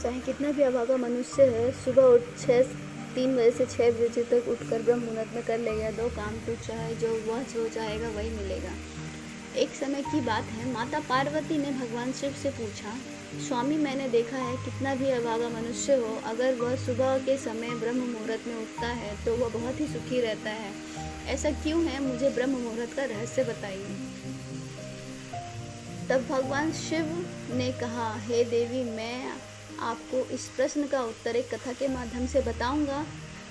चाहे कितना भी अभागा मनुष्य है, सुबह उठ 3 बजे से 6 बजे तक उठकर ब्रह्म मुहूर्त में कर लेगा 2 काम, तो चाहे जो चाहेगा वही मिलेगा। एक समय की बात है, माता पार्वती ने भगवान शिव से पूछा, स्वामी मैंने देखा है कितना भी अभागा मनुष्य हो, अगर वह सुबह के समय ब्रह्म मुहूर्त में उठता है तो वह बहुत ही सुखी रहता है। ऐसा क्यों है, मुझे ब्रह्म मुहूर्त का रहस्य बताइए। तब भगवान शिव ने कहा, हे देवी, मैं आपको इस प्रश्न का उत्तर एक कथा के माध्यम से बताऊंगा।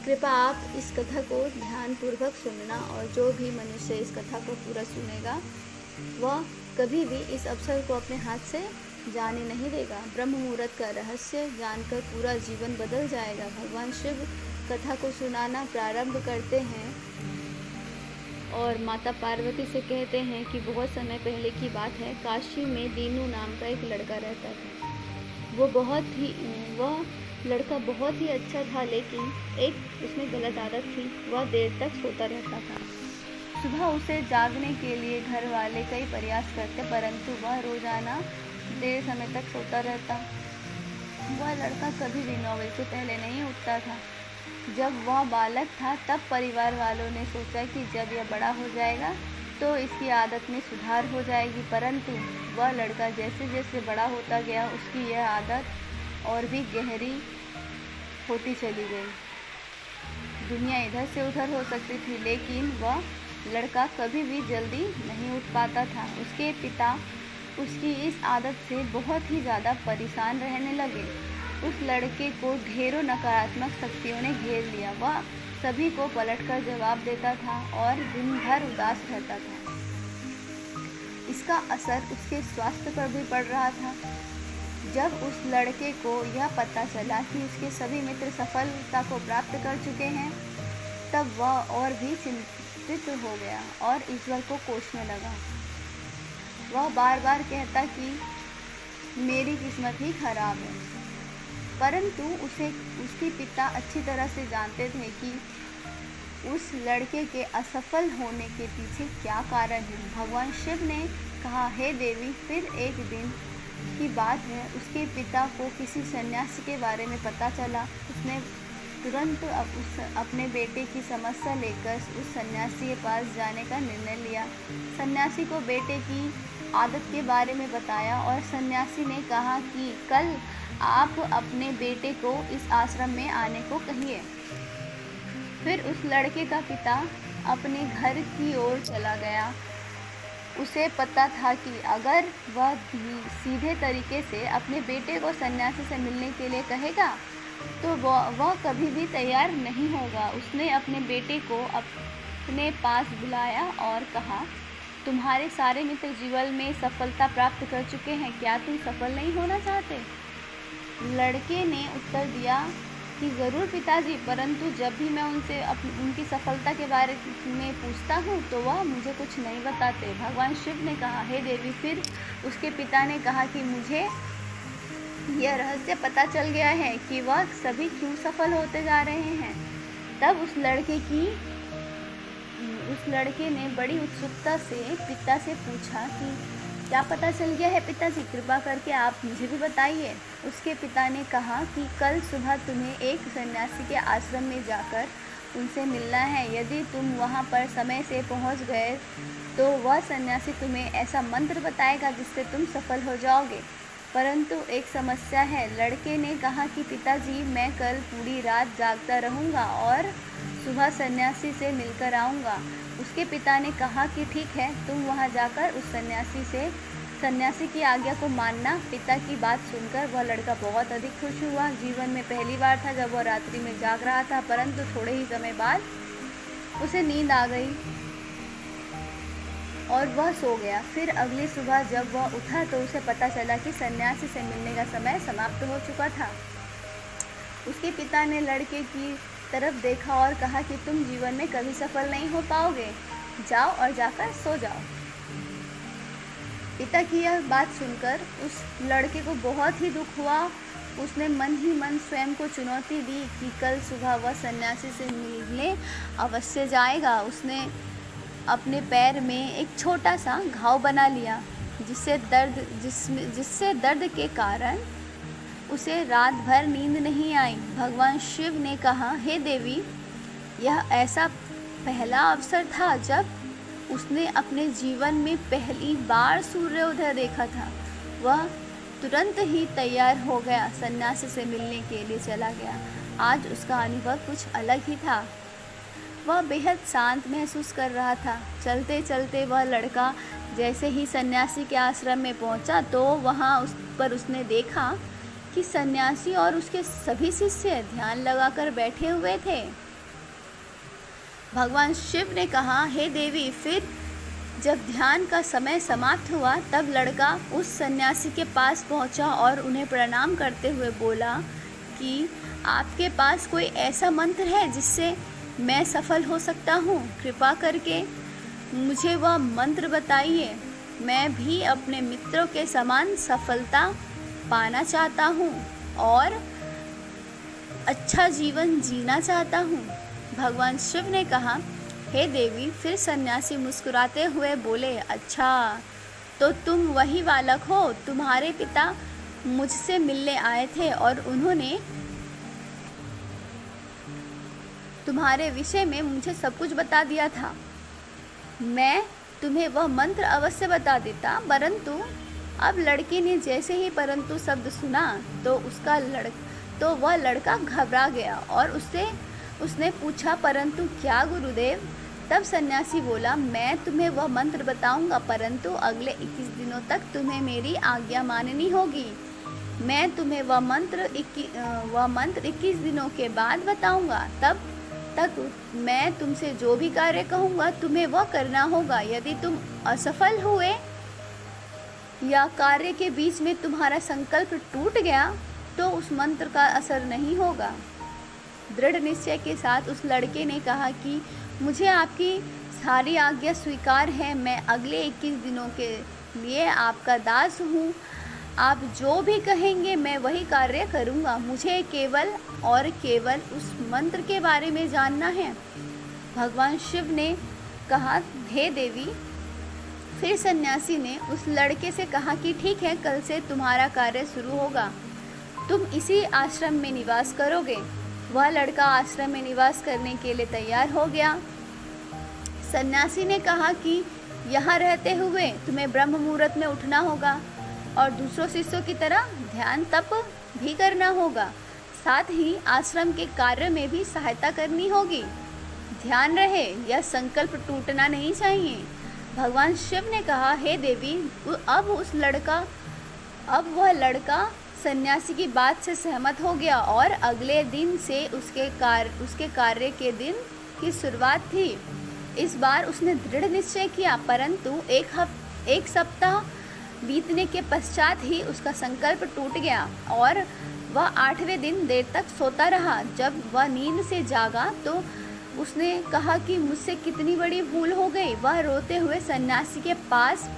कृपया आप इस कथा को ध्यानपूर्वक सुनना, और जो भी मनुष्य इस कथा को पूरा सुनेगा वह कभी भी इस अवसर को अपने हाथ से जाने नहीं देगा। ब्रह्म मुहूर्त का रहस्य जानकर पूरा जीवन बदल जाएगा। भगवान शिव कथा को सुनाना प्रारंभ करते हैं और माता पार्वती से कहते हैं कि बहुत समय पहले की बात है, काशी में दीनू नाम का एक लड़का रहता था। वह लड़का बहुत ही अच्छा था, लेकिन एक उसमें गलत आदत थी, वह देर तक सोता रहता था। सुबह उसे जागने के लिए घर वाले कई प्रयास करते, परंतु वह रोजाना देर समय तक सोता रहता। वह लड़का कभी भी 9 बजे से पहले नहीं उठता था। जब वह बालक था तब परिवार वालों ने सोचा कि जब यह बड़ा हो जाएगा तो इसकी आदत में सुधार हो जाएगी, परंतु वह लड़का जैसे जैसे बड़ा होता गया उसकी यह आदत और भी गहरी होती चली गई। दुनिया इधर से उधर हो सकती थी, लेकिन वह लड़का कभी भी जल्दी नहीं उठ पाता था। उसके पिता उसकी इस आदत से बहुत ही ज़्यादा परेशान रहने लगे। उस लड़के को ढेरों नकारात्मक शक्तियों ने घेर लिया। वह सभी को पलटकर जवाब देता था और दिन भर उदास रहता था। इसका असर उसके स्वास्थ्य पर भी पड़ रहा था। जब उस लड़के को यह पता चला कि उसके सभी मित्र सफलता को प्राप्त कर चुके हैं, तब वह और भी चिंतित हो गया और ईश्वर को कोसने लगा। वह बार बार कहता कि मेरी किस्मत ही खराब है, परंतु उसके पिता अच्छी तरह से जानते थे कि उस लड़के के असफल होने के पीछे क्या कारण है। भगवान शिव ने कहा, हे देवी, फिर एक दिन की बात है, उसके पिता को किसी सन्यासी के बारे में पता चला। उसने तुरंत अपने बेटे की समस्या लेकर उस सन्यासी के पास जाने का निर्णय लिया। सन्यासी को बेटे की आदत के बारे में बताया और सन्यासी ने कहा कि कल आप अपने बेटे को इस आश्रम में आने को कहिए। फिर उस लड़के का पिता अपने घर की ओर चला गया। उसे पता था कि अगर वह सीधे तरीके से अपने बेटे को सन्यासी से मिलने के लिए कहेगा तो वह कभी भी तैयार नहीं होगा। उसने अपने बेटे को अपने पास बुलाया और कहा, तुम्हारे सारे मित्र जीवन में सफलता प्राप्त कर चुके हैं, क्या तुम सफल नहीं होना चाहते? लड़के ने उत्तर दिया कि ज़रूर पिताजी, परंतु जब भी मैं उनसे उनकी सफलता के बारे में पूछता हूँ तो वह मुझे कुछ नहीं बताते। भगवान शिव ने कहा, हे देवी, फिर उसके पिता ने कहा कि मुझे यह रहस्य पता चल गया है कि वह सभी क्यों सफल होते जा रहे हैं। तब उस लड़के ने बड़ी उत्सुकता से पिता से पूछा कि क्या पता चल गया है पिताजी, कृपा करके आप मुझे भी बताइए। उसके पिता ने कहा कि कल सुबह तुम्हें एक सन्यासी के आश्रम में जाकर उनसे मिलना है। यदि तुम वहां पर समय से पहुंच गए तो वह सन्यासी तुम्हें ऐसा मंत्र बताएगा जिससे तुम सफल हो जाओगे, परंतु एक समस्या है। लड़के ने कहा कि पिताजी, मैं कल पूरी रात जागता रहूँगा और सुबह सन्यासी से मिलकर आऊँगा। उसके पिता ने कहा कि ठीक है, तुम वहाँ जाकर उस सन्यासी की आज्ञा को मानना। पिता की बात सुनकर वह लड़का बहुत अधिक खुश हुआ। जीवन में पहली बार था जब वह रात्रि में जाग रहा था, परंतु थोड़े ही समय बाद उसे नींद आ गई और वह सो गया। फिर अगली सुबह जब वह उठा तो उसे पता चला कि सन्यासी से मिलने का समय समाप्त हो चुका था। उसके पिता ने लड़के की तरफ देखा और कहा कि तुम जीवन में कभी सफल नहीं हो पाओगे, जाओ और जाकर सो जाओ। पिता की यह बात सुनकर उस लड़के को बहुत ही दुख हुआ। उसने मन ही मन स्वयं को चुनौती दी कि कल सुबह वह सन्यासी से मिलने अवश्य जाएगा। उसने अपने पैर में एक छोटा सा घाव बना लिया जिससे दर्द के कारण उसे रात भर नींद नहीं आई। भगवान शिव ने कहा, हे देवी, यह ऐसा पहला अवसर था जब उसने अपने जीवन में पहली बार सूर्योदय देखा था। वह तुरंत ही तैयार हो गया, सन्यासी से मिलने के लिए चला गया। आज उसका अनुभव कुछ अलग ही था। वह बेहद शांत महसूस कर रहा था। चलते चलते वह लड़का जैसे ही सन्यासी के आश्रम में पहुंचा तो वहां उस पर उसने देखा कि सन्यासी और उसके सभी शिष्य ध्यान लगाकर बैठे हुए थे। भगवान शिव ने कहा, हे देवी, फिर जब ध्यान का समय समाप्त हुआ तब लड़का उस सन्यासी के पास पहुंचा और उन्हें प्रणाम करते हुए बोला कि आपके पास कोई ऐसा मंत्र है जिससे मैं सफल हो सकता हूँ? कृपा करके मुझे वह मंत्र बताइए। मैं भी अपने मित्रों के समान सफलता पाना चाहता हूँ और अच्छा जीवन जीना चाहता हूँ। भगवान शिव ने कहा, हे देवी। फिर सन्यासी मुस्कुराते हुए बोले, अच्छा, तो तुम वही बालक हो। तुम्हारे पिता मुझसे मिलने आए थे और उन्होंने तुम्हारे विषय में मुझे सब कुछ बता दिया था। मैं तुम्हें वह मंत्र अवश्य बता देता, परंतु अब लड़के ने जैसे ही परंतु शब्द सुना तो वह लड़का घबरा गया और उसने पूछा, परंतु क्या गुरुदेव? तब सन्यासी बोला, मैं तुम्हें वह मंत्र बताऊंगा, परंतु अगले 21 दिनों तक तुम्हें मेरी आज्ञा माननी होगी। मैं तुम्हें वह मंत्र 21 दिनों के बाद बताऊंगा। तब तक मैं तुमसे जो भी कार्य कहूँगा तुम्हें वह करना होगा। यदि तुम असफल हुए या कार्य के बीच में तुम्हारा संकल्प टूट गया तो उस मंत्र का असर नहीं होगा। दृढ़ निश्चय के साथ उस लड़के ने कहा कि मुझे आपकी सारी आज्ञा स्वीकार है। मैं अगले 21 दिनों के लिए आपका दास हूँ। आप जो भी कहेंगे मैं वही कार्य करूँगा। मुझे केवल और केवल उस मंत्र के बारे में जानना है। भगवान शिव ने कहा, हे देवी। फिर सन्यासी ने उस लड़के से कहा कि ठीक है, कल से तुम्हारा कार्य शुरू होगा। तुम इसी आश्रम में निवास करोगे। वह लड़का आश्रम में निवास करने के लिए तैयार हो गया। सन्यासी ने कहा कि यहाँ रहते हुए तुम्हें ब्रह्म मुहूर्त में उठना होगा और दूसरों शिष्यों की तरह ध्यान तप भी करना होगा। साथ ही आश्रम के कार्य में भी सहायता करनी होगी। ध्यान रहे, यह संकल्प टूटना नहीं चाहिए। भगवान शिव ने कहा, हे देवी। अब वह लड़का सन्यासी की बात से सहमत हो गया और अगले दिन से उसके कार्य के दिन की शुरुआत थी। इस बार उसने दृढ़ निश्चय किया, परंतु एक सप्ताह बीतने के पश्चात ही उसका संकल्प टूट गया और वह 8वें दिन देर तक सोता रहा। जब वह नींद से जागा तो उसने कहा कि मुझसे कितनी बड़ी भूल हो गई। वह रोते हुए सन्यासी के पास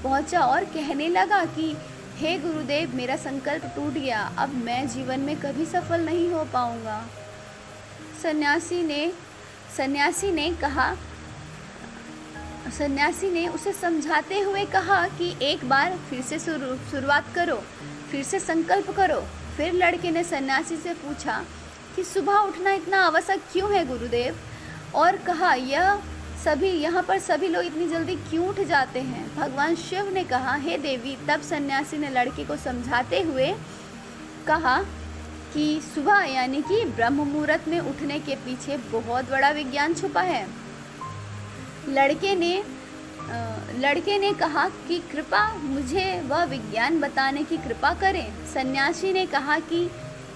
पहुंचा और कहने लगा कि हे गुरुदेव, मेरा संकल्प टूट गया। अब मैं जीवन में कभी सफल नहीं हो पाऊंगा। सन्यासी ने उसे समझाते हुए कहा कि एक बार फिर से शुरुआत करो, फिर से संकल्प करो। फिर लड़के ने सन्यासी से पूछा कि सुबह उठना इतना आवश्यक क्यों है गुरुदेव? और कहा, यहाँ पर सभी लोग इतनी जल्दी क्यों उठ जाते हैं? भगवान शिव ने कहा, हे देवी। तब सन्यासी ने लड़के को समझाते हुए कहा कि सुबह यानी कि ब्रह्म मुहूर्त में उठने के पीछे बहुत बड़ा विज्ञान छुपा है। लड़के ने कहा कि कृपा मुझे वह विज्ञान बताने की कृपा करें। सन्यासी ने कहा कि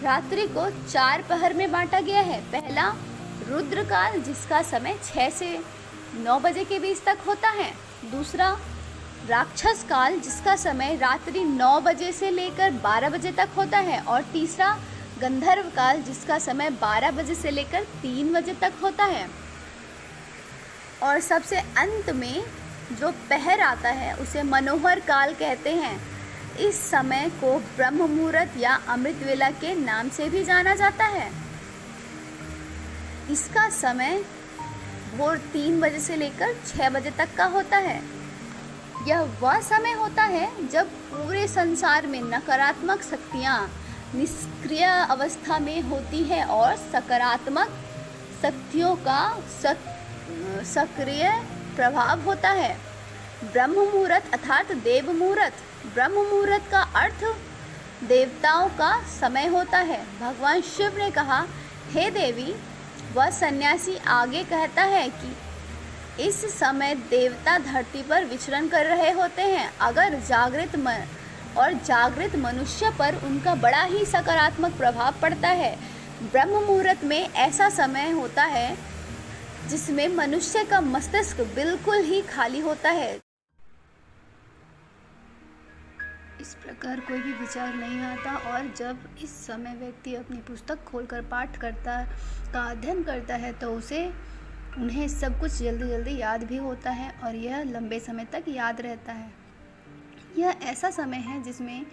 रात्रि को 4 पहर में बांटा गया है। पहला रुद्र काल, जिसका समय 6 से 9 बजे के बीच तक होता है। दूसरा राक्षस काल, जिसका समय रात्रि 9 बजे से लेकर 12 बजे तक होता है। और तीसरा गंधर्व काल, जिसका समय 12 बजे से लेकर 3 बजे तक होता है। और सबसे अंत में जो पहर आता है उसे मनोहर काल कहते हैं। इस समय को ब्रह्म मुहूर्त या अमृत वेला के नाम से भी जाना जाता है। इसका समय भोर 3 बजे से लेकर 6 बजे तक का होता है। यह वह समय होता है जब पूरे संसार में नकारात्मक शक्तियाँ निष्क्रिय अवस्था में होती है और सकारात्मक शक्तियों का सक्रिय प्रभाव होता है। ब्रह्म मुहूर्त अर्थात देव मुहूर्त। ब्रह्म मुहूर्त का अर्थ देवताओं का समय होता है। भगवान शिव ने कहा, हे देवी, वह सन्यासी आगे कहता है कि इस समय देवता धरती पर विचरण कर रहे होते हैं। अगर जागृत मनुष्य पर उनका बड़ा ही सकारात्मक प्रभाव पड़ता है। ब्रह्म मुहूर्त में ऐसा समय होता है जिसमें मनुष्य का मस्तिष्क बिल्कुल ही खाली होता है। इस प्रकार कोई भी विचार नहीं आता और जब इस समय व्यक्ति अपनी पुस्तक खोलकर पाठ करता का अध्ययन करता है तो उन्हें सब कुछ जल्दी जल्दी याद भी होता है और यह लंबे समय तक याद रहता है। यह ऐसा समय है जिसमें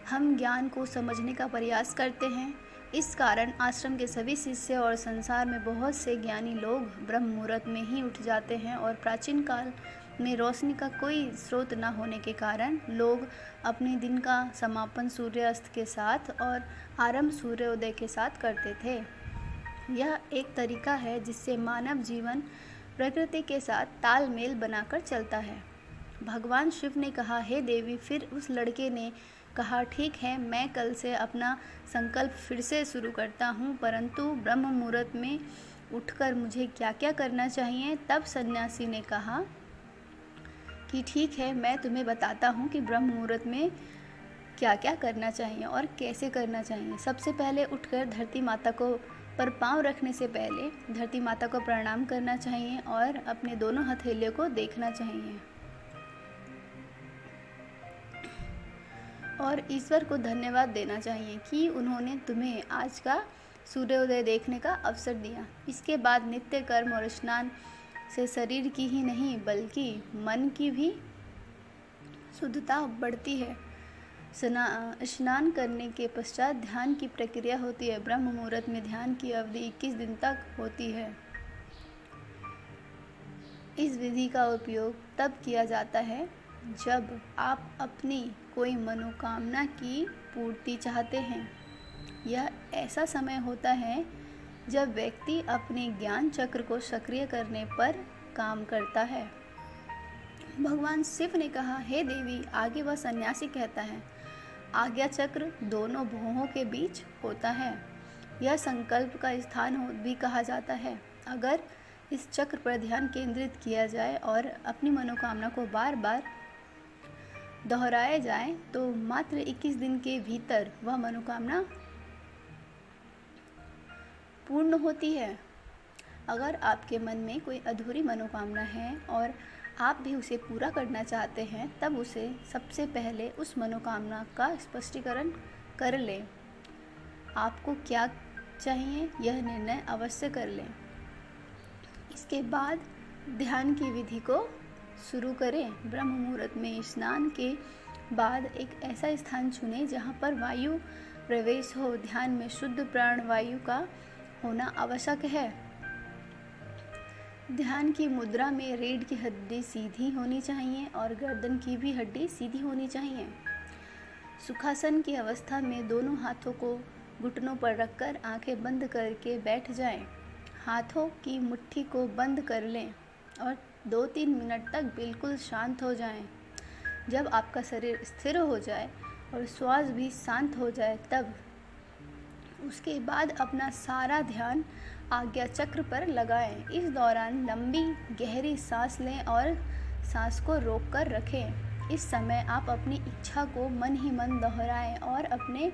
हम ज्ञान को समझने का प्रयास करते हैं। इस कारण आश्रम के सभी शिष्य और संसार में बहुत से ज्ञानी लोग ब्रह्म मुहूर्त में ही उठ जाते हैं और प्राचीन काल में रोशनी का कोई स्रोत न होने के कारण लोग अपने दिन का समापन सूर्यास्त के साथ और आरंभ सूर्योदय के साथ करते थे। यह एक तरीका है जिससे मानव जीवन प्रकृति के साथ तालमेल बनाकर चलता है। भगवान शिव ने कहा, हे देवी। फिर उस लड़के ने कहा, ठीक है, मैं कल से अपना संकल्प फिर से शुरू करता हूँ, परंतु ब्रह्म मुहूर्त में उठकर मुझे क्या क्या करना चाहिए। तब सन्यासी ने कहा कि ठीक है, मैं तुम्हें बताता हूँ कि ब्रह्म मुहूर्त में क्या क्या करना चाहिए और कैसे करना चाहिए। सबसे पहले उठकर धरती माता को पर पाँव रखने से पहले धरती माता को प्रणाम करना चाहिए और अपने दोनों हथेलियों को देखना चाहिए और ईश्वर को धन्यवाद देना चाहिए कि उन्होंने तुम्हें आज का सूर्योदय देखने का अवसर दिया। इसके बाद नित्य कर्म और स्नान से शरीर की ही नहीं बल्कि मन की भी शुद्धता बढ़ती है। स्नान करने के पश्चात ध्यान की प्रक्रिया होती है। ब्रह्म मुहूर्त में ध्यान की अवधि 21 दिन तक होती है। इस विधि का उपयोग तब किया जाता है जब आप अपनी कोई मनोकामना की पूर्ति चाहते हैं। यह ऐसा समय होता है जब व्यक्ति अपने ज्ञान चक्र को सक्रिय करने पर काम करता है। भगवान शिव ने कहा, हे देवी। आगे वह सन्यासी कहता है, आज्ञा चक्र दोनों भुवों के बीच होता है। यह संकल्प का स्थान भी कहा जाता है। अगर इस चक्र पर ध्यान केंद्रित किया जाए और अपनी मनोकामना को बार बार दोहराया जाए तो मात्र 21 दिन के भीतर वह मनोकामना पूर्ण होती है। अगर आपके मन में कोई अधूरी मनोकामना है और आप भी उसे पूरा करना चाहते हैं, तब उसे सबसे पहले उस मनोकामना का स्पष्टीकरण कर लें। आपको क्या चाहिए यह निर्णय अवश्य कर लें। इसके बाद ध्यान की विधि को शुरू करें। ब्रह्म मुहूर्त में स्नान के बाद एक ऐसा स्थान चुनें जहां पर वायु प्रवेश हो। ध्यान में शुद्ध प्राण वायु का होना आवश्यक है। ध्यान की मुद्रा में रीढ़ की हड्डी सीधी होनी चाहिए और गर्दन की भी हड्डी सीधी होनी चाहिए। सुखासन की अवस्था में दोनों हाथों को घुटनों पर रखकर आंखें बंद करके बैठ जाएं। हाथों की मुट्ठी को बंद कर लें और 2-3 मिनट तक बिल्कुल शांत हो जाएं। जब आपका शरीर स्थिर हो जाए और श्वास भी शांत हो जाए, तब उसके बाद अपना सारा ध्यान आज्ञा चक्र पर लगाएं। इस दौरान लंबी गहरी सांस लें और सांस को रोककर रखें। इस समय आप अपनी इच्छा को मन ही मन दोहराएं और अपने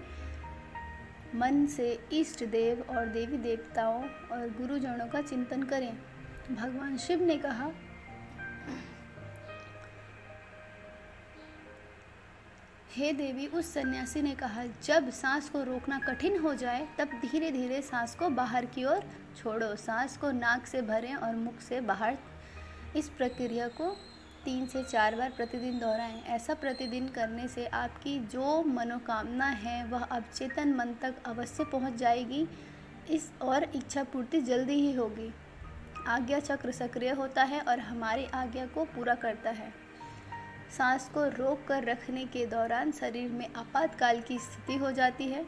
मन से इष्ट देव और देवी देवताओं और गुरुजनों का चिंतन करें। भगवान शिव ने कहा, हे देवी। उस सन्यासी ने कहा, जब सांस को रोकना कठिन हो जाए तब धीरे धीरे सांस को बाहर की ओर छोड़ो। सांस को नाक से भरें और मुख से बाहर। इस प्रक्रिया को 3 से 4 बार प्रतिदिन दोहराएं। ऐसा प्रतिदिन करने से आपकी जो मनोकामना है वह अवचेतन मन तक अवश्य पहुंच जाएगी। इस और इच्छा पूर्ति जल्दी ही होगी। आज्ञा चक्र सक्रिय होता है और हमारी आज्ञा को पूरा करता है। सांस को रोक कर रखने के दौरान शरीर में आपातकाल की स्थिति हो जाती है।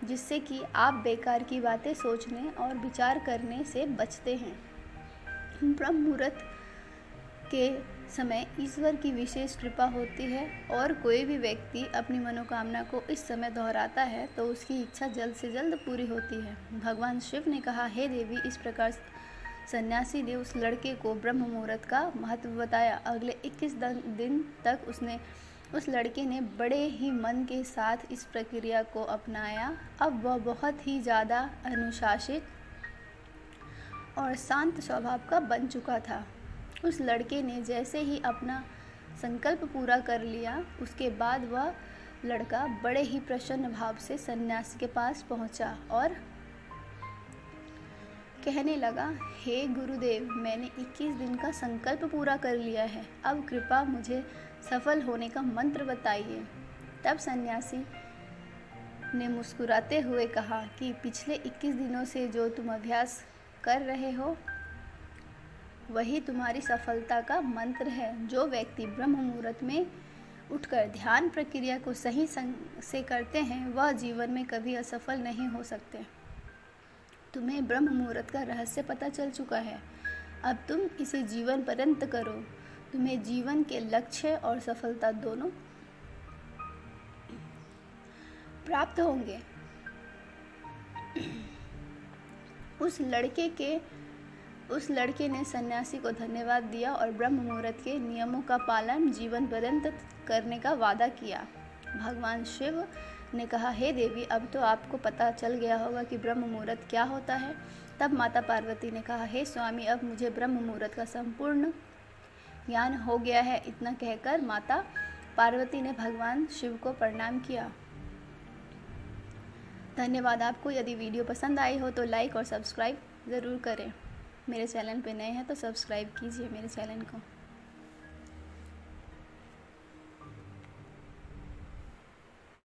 जिससे कि आप बेकार की बातें सोचने और विचार करने से बचते हैं। ब्रह्म मुहूर्त के समय ईश्वर की विशेष कृपा होती है और कोई भी व्यक्ति अपनी मनोकामना को इस समय दोहराता है तो उसकी इच्छा जल्द से जल्द पूरी होती है। भगवान शिव ने कहा, हे देवी, इस प्रकार सन्यासी ने उस लड़के को ब्रह्म मुहूर्त का महत्व बताया। अगले 21 दिन तक उस लड़के ने बड़े ही मन के साथ इस प्रक्रिया को अपनाया। अब वह बहुत ही ज़्यादा अनुशासित और शांत स्वभाव का बन चुका था। उस लड़के ने जैसे ही अपना संकल्प पूरा कर लिया, उसके बाद वह लड़का बड़े ही प्रसन्न भाव से सन्यासी के पास पहुंचा और कहने लगा, हे गुरुदेव, मैंने 21 दिन का संकल्प पूरा कर लिया है। अब कृपा मुझे सफल होने का मंत्र बताइए। तब सन्यासी ने मुस्कुराते हुए कहा कि पिछले 21 दिनों से जो तुम अभ्यास कर रहे हो वही तुम्हारी सफलता का मंत्र है। जो व्यक्ति ब्रह्म मुहूर्त में उठकर ध्यान प्रक्रिया को सही से करते हैं वह जीवन में कभी असफल नहीं हो सकते। तुम्हें ब्रह्म मुहूर्त का रहस्य पता चल चुका है। अब तुम इसे जीवन पर्यंत करो। तुम्हें जीवन के लक्ष्य और सफलता दोनों प्राप्त होंगे। उस लड़के ने सन्यासी को धन्यवाद दिया और ब्रह्म मुहूर्त के नियमों का पालन जीवन पर्यंत करने का वादा किया। भगवान शिव ने कहा, हे देवी, अब तो आपको पता चल गया होगा कि ब्रह्म मुहूर्त क्या होता है। तब माता पार्वती ने कहा, हे स्वामी, अब मुझे ब्रह्म मुहूर्त का संपूर्ण ज्ञान हो गया है। इतना कहकर माता पार्वती ने भगवान शिव को प्रणाम किया। धन्यवाद आपको। यदि वीडियो पसंद आई हो तो लाइक और सब्सक्राइब ज़रूर करें। मेरे चैनल पे नए हैं तो सब्सक्राइब कीजिए मेरे चैनल को।